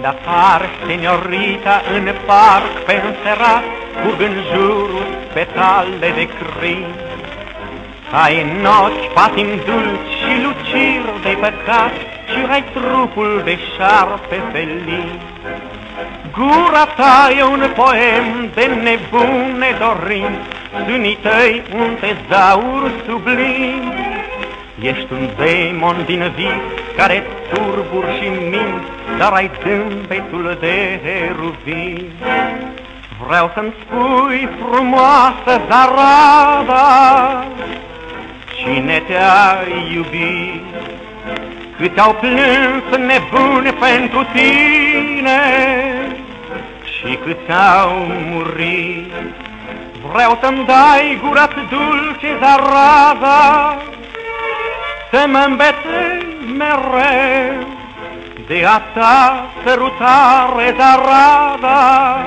Când apar seniorita în parc pe înserat, curg în jurul petale de crin. Ai în ochi patim dulci și luciri de păcat și ai trupul de șarpe felin. Gura ta e un poem de nebune dorinți, sânii tăi un tezaur sublim. Ești un demon din vis care turburi și minți, dar ai zâmbetul de heruvin. Vreau să-mi spui, frumoasă zarada, cine te-a iubit? Cât au plâns nebuni pentru tine și cât au murit. Vreau să-mi dai gura-ți dulce zarada, să mă îmbetezi mereu de a ta sărutare zarada.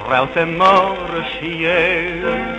Vreau să mor și eu.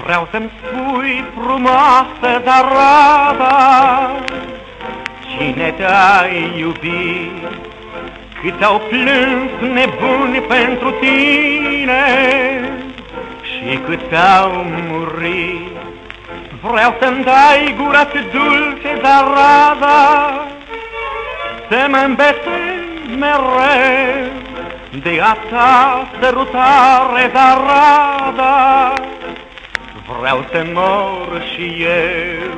Vreau să-mi spui, frumoasă zarada, cine te-a iubit? Cât au plâns nebuni pentru tine și cât au murit. Vreau să-mi dai gura-ți dulce zarada, să mă îmbetezi mereu de a ta sărutare zarada. Vreau să mor și eu.